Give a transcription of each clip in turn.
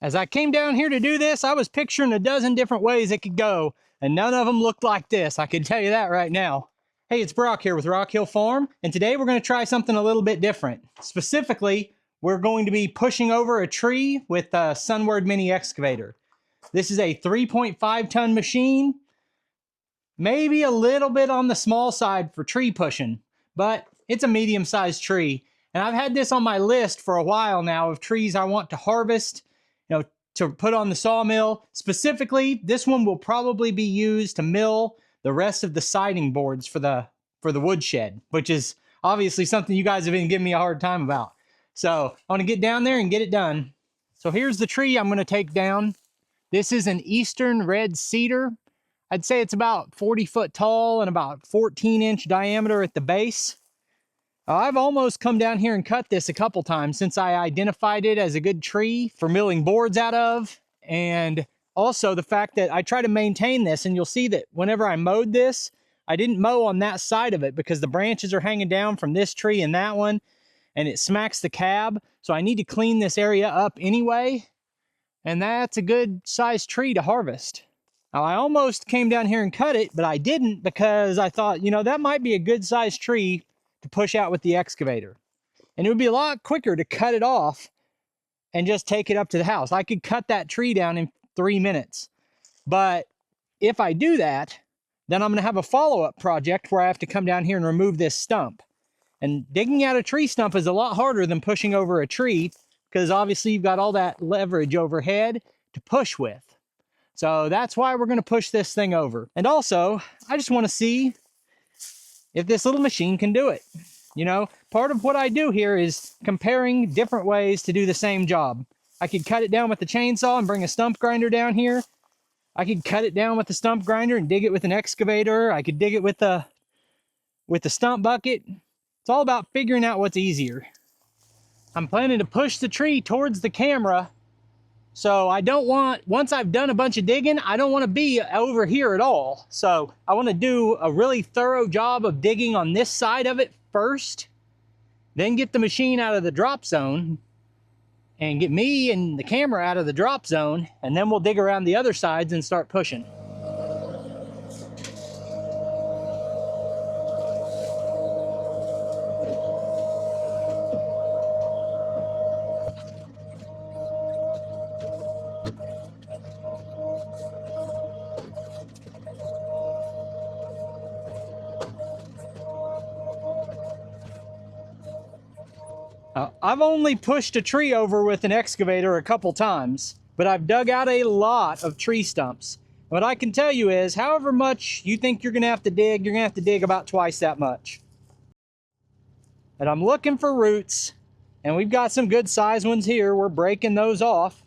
As I came down here to do this, I was picturing a dozen different ways it could go, and none of them looked like this. I can tell you that right now. Hey, it's Brock here with Rock Hill Farm, and today we're going to try something a little bit different. Specifically, we're going to be pushing over a tree with a Sunward mini excavator. This is a 3.5 ton machine, maybe a little bit on the small side for tree pushing, but it's a medium-sized tree. And I've had this on my list for a while now of trees I want to harvest, to put on the sawmill. Specifically, this one will probably be used to mill the rest of the siding boards for the woodshed, which is obviously something you guys have been giving me a hard time about. So I want to get down there and get it done. So here's the tree I'm going to take down. This is an eastern red cedar. I'd say it's about 40 foot tall and about 14-inch diameter at the base. I've almost come down here and cut this a couple times since I identified it as a good tree for milling boards out of. And also the fact that I try to maintain this, and you'll see that whenever I mowed this, I didn't mow on that side of it because the branches are hanging down from this tree and that one, and it smacks the cab. So I need to clean this area up anyway. And that's a good sized tree to harvest. Now, I almost came down here and cut it, but I didn't because I thought, that might be a good sized tree to push out with the excavator. And it would be a lot quicker to cut it off and just take it up to the house. I could cut that tree down in 3 minutes. But if I do that, then I'm going to have a follow-up project where I have to come down here and remove this stump. And digging out a tree stump is a lot harder than pushing over a tree because obviously you've got all that leverage overhead to push with. So that's why we're going to push this thing over. And also, I just want to see if this little machine can do it. Part of what I do here is comparing different ways to do the same job. I could cut it down with the chainsaw and bring a stump grinder down here. I could cut it down with the stump grinder and dig it with an excavator. I could dig it with the stump bucket. It's all about figuring out what's easier. I'm planning to push the tree towards the camera. So I don't want, once I've done a bunch of digging, I don't want to be over here at all. So I want to do a really thorough job of digging on this side of it first, then get the machine out of the drop zone and get me and the camera out of the drop zone, and then we'll dig around the other sides and start pushing. I've only pushed a tree over with an excavator a couple times, but I've dug out a lot of tree stumps. What I can tell you is, however much you think you're gonna have to dig, you're gonna have to dig about twice that much. And I'm looking for roots, and we've got some good sized ones here. We're breaking those off.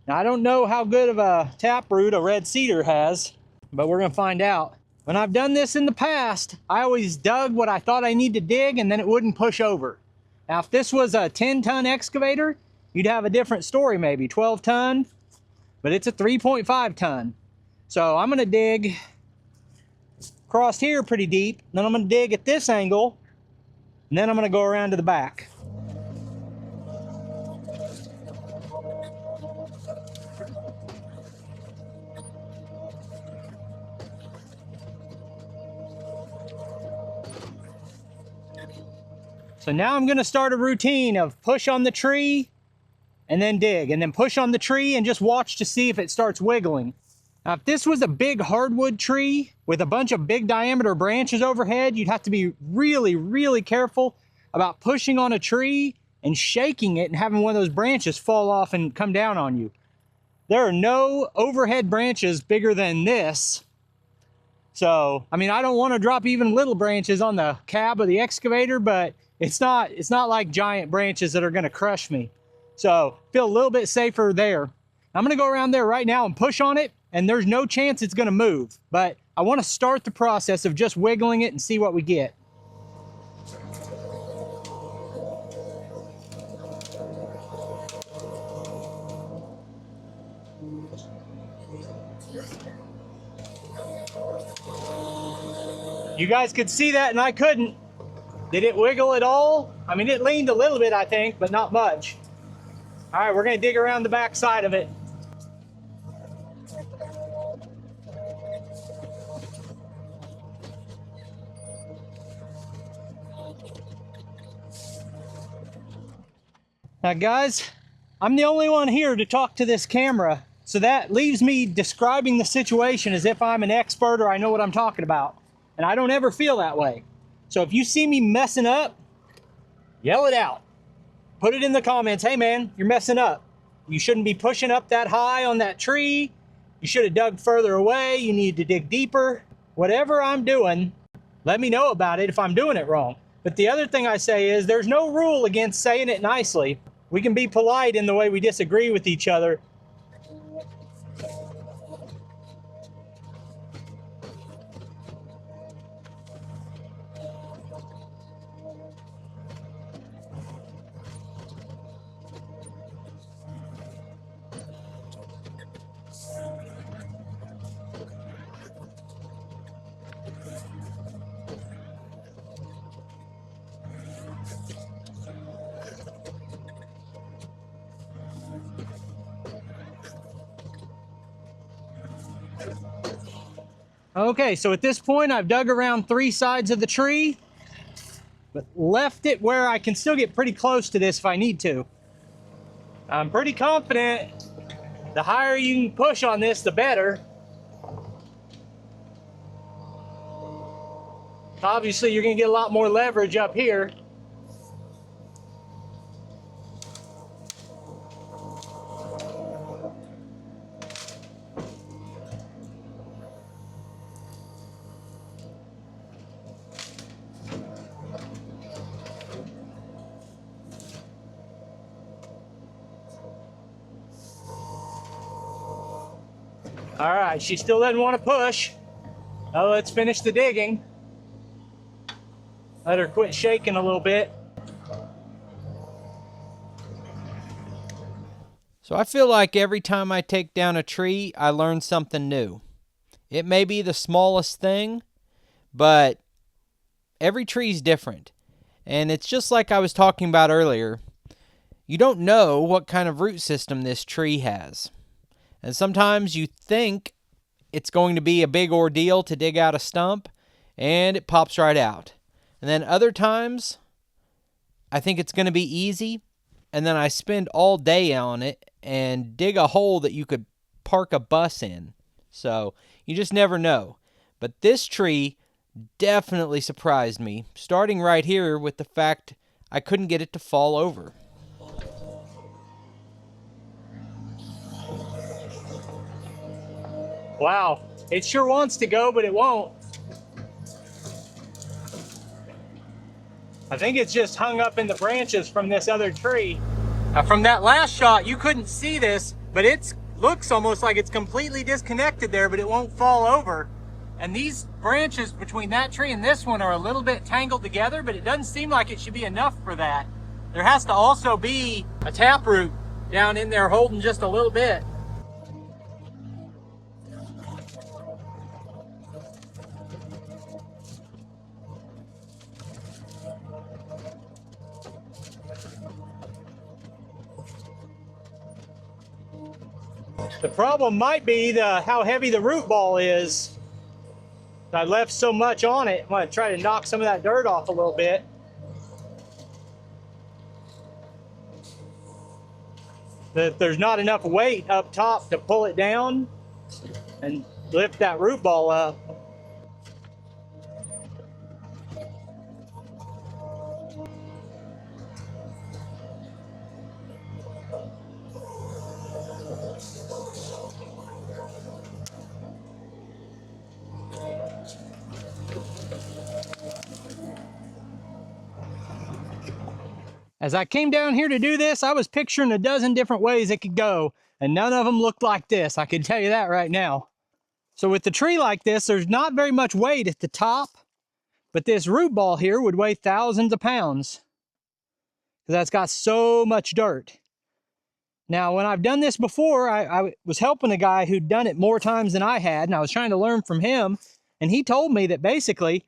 Now, I don't know how good of a taproot a red cedar has, but we're gonna find out. When I've done this in the past, I always dug what I thought I need to dig, and then it wouldn't push over. Now, if this was a 10-ton excavator, you'd have a different story, maybe 12-ton, but it's a 3.5 ton. So I'm gonna dig across here pretty deep, then I'm gonna dig at this angle, and then I'm gonna go around to the back. So now I'm gonna start a routine of push on the tree and then dig, and then push on the tree and just watch to see if it starts wiggling. Now, if this was a big hardwood tree with a bunch of big diameter branches overhead, you'd have to be really, really careful about pushing on a tree and shaking it and having one of those branches fall off and come down on you. There are no overhead branches bigger than this. So, I mean, I don't want to drop even little branches on the cab of the excavator, but it's not like giant branches that are going to crush me. So feel a little bit safer there. I'm going to go around there right now and push on it, and there's no chance it's going to move, but I want to start the process of just wiggling it and see what we get. You guys could see that and I couldn't. Did it wiggle at all? I mean, it leaned a little bit, I think, but not much. All right, we're gonna dig around the back side of it. Now guys, I'm the only one here to talk to this camera, so that leaves me describing the situation as if I'm an expert or I know what I'm talking about. And I don't ever feel that way. So if you see me messing up, yell it out. Put it in the comments, hey man, you're messing up. You shouldn't be pushing up that high on that tree. You should have dug further away. You need to dig deeper. Whatever I'm doing, let me know about it if I'm doing it wrong. But the other thing I say is there's no rule against saying it nicely. We can be polite in the way we disagree with each other. Okay, so at this point I've dug around 3 sides of the tree, but left it where I can still get pretty close to this if I need to. I'm pretty confident the higher you can push on this, the better. Obviously, you're gonna get a lot more leverage up here. All right, she still doesn't want to push. Oh, let's finish the digging. Let her quit shaking a little bit. So I feel like every time I take down a tree, I learn something new. It may be the smallest thing, but every tree is different. And it's just like I was talking about earlier. You don't know what kind of root system this tree has. And sometimes you think it's going to be a big ordeal to dig out a stump, and it pops right out. And then other times, I think it's going to be easy, and then I spend all day on it and dig a hole that you could park a bus in. So you just never know. But this tree definitely surprised me, starting right here with the fact I couldn't get it to fall over. Wow, it sure wants to go, but it won't. I think it's just hung up in the branches from this other tree. Now from that last shot, you couldn't see this, but it looks almost like it's completely disconnected there, but it won't fall over. And these branches between that tree and this one are a little bit tangled together, but it doesn't seem like it should be enough for that. There has to also be a taproot down in there holding just a little bit. The problem might be how heavy the root ball is. I left so much on it. I'm going to try to knock some of that dirt off a little bit. There's not enough weight up top to pull it down and lift that root ball up. As I came down here to do this, I was picturing a dozen different ways it could go, and none of them looked like this. I can tell you that right now. So with the tree like this, there's not very much weight at the top, but this root ball here would weigh thousands of pounds because that's got so much dirt. Now, when I've done this before, I was helping a guy who'd done it more times than I had, and I was trying to learn from him, and he told me that basically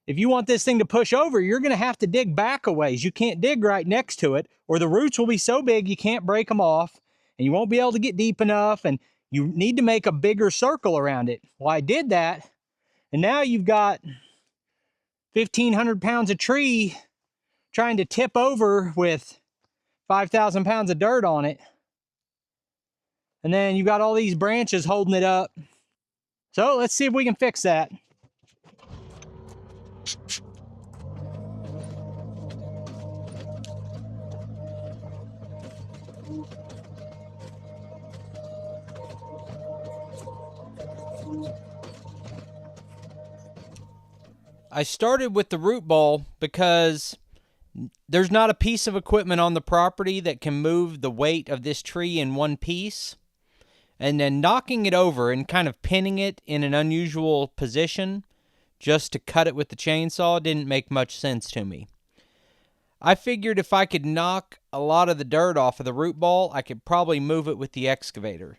if you want this thing to push over, you're going to have to dig back a ways. You can't dig right next to it, or the roots will be so big you can't break them off, and you won't be able to get deep enough, and you need to make a bigger circle around it. Well, I did that, and now you've got 1,500 pounds of tree trying to tip over with 5,000 pounds of dirt on it. And then you've got all these branches holding it up. So let's see if we can fix that. I started with the root ball because there's not a piece of equipment on the property that can move the weight of this tree in one piece. And then knocking it over and kind of pinning it in an unusual position just to cut it with the chainsaw didn't make much sense to me. I figured if I could knock a lot of the dirt off of the root ball, I could probably move it with the excavator.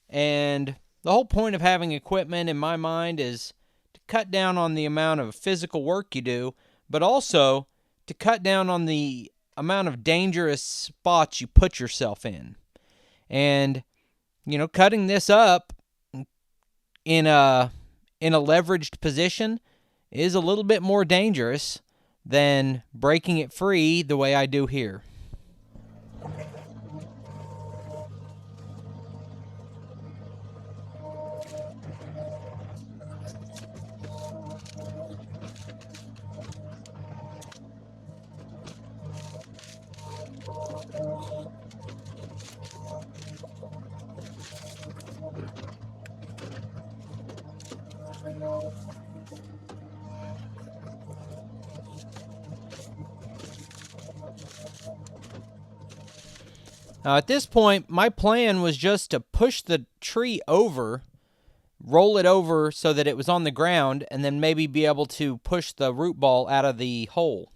And the whole point of having equipment in my mind is to cut down on the amount of physical work you do, but also to cut down on the amount of dangerous spots you put yourself in. And, you know, cutting this up in a leveraged position is a little bit more dangerous than breaking it free the way I do here. Now, at this point, my plan was just to push the tree over, roll it over so that it was on the ground, and then maybe be able to push the root ball out of the hole.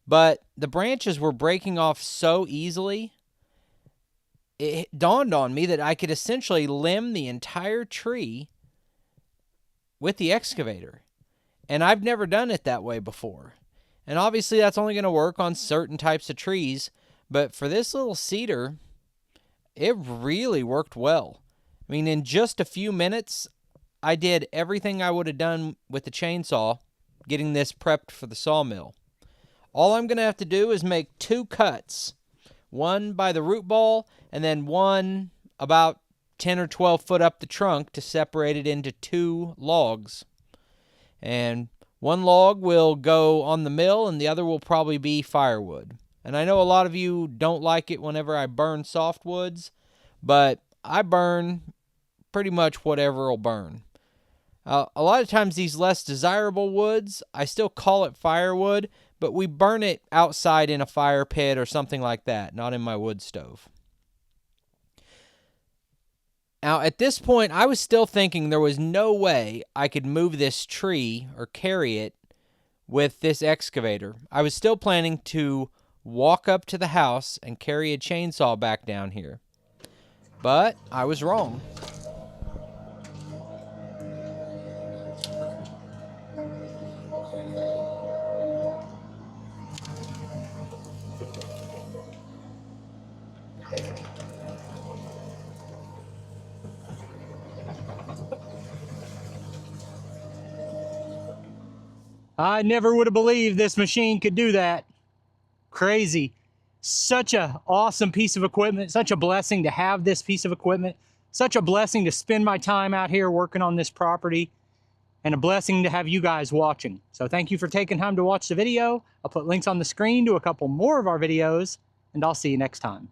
But the branches were breaking off so easily, it dawned on me that I could essentially limb the entire tree with the excavator. And I've never done it that way before. And obviously that's only going to work on certain types of trees, but for this little cedar, it really worked well. I mean, in just a few minutes, I did everything I would have done with the chainsaw, getting this prepped for the sawmill. All I'm going to have to do is make 2 cuts, one by the root ball, and then one about 10 or 12 foot up the trunk to separate it into 2 logs. And one log will go on the mill, and the other will probably be firewood. And I know a lot of you don't like it whenever I burn softwoods, but I burn pretty much whatever will burn. A lot of times these less desirable woods, I still call it firewood, but we burn it outside in a fire pit or something like that, not in my wood stove. Now, at this point, I was still thinking there was no way I could move this tree or carry it with this excavator. I was still planning to walk up to the house and carry a chainsaw back down here. But I was wrong. I never would have believed this machine could do that. Crazy. Such an awesome piece of equipment, such a blessing to have this piece of equipment, such a blessing to spend my time out here working on this property, and a blessing to have you guys watching. So thank you for taking time to watch the video. I'll put links on the screen to a couple more of our videos, and I'll see you next time.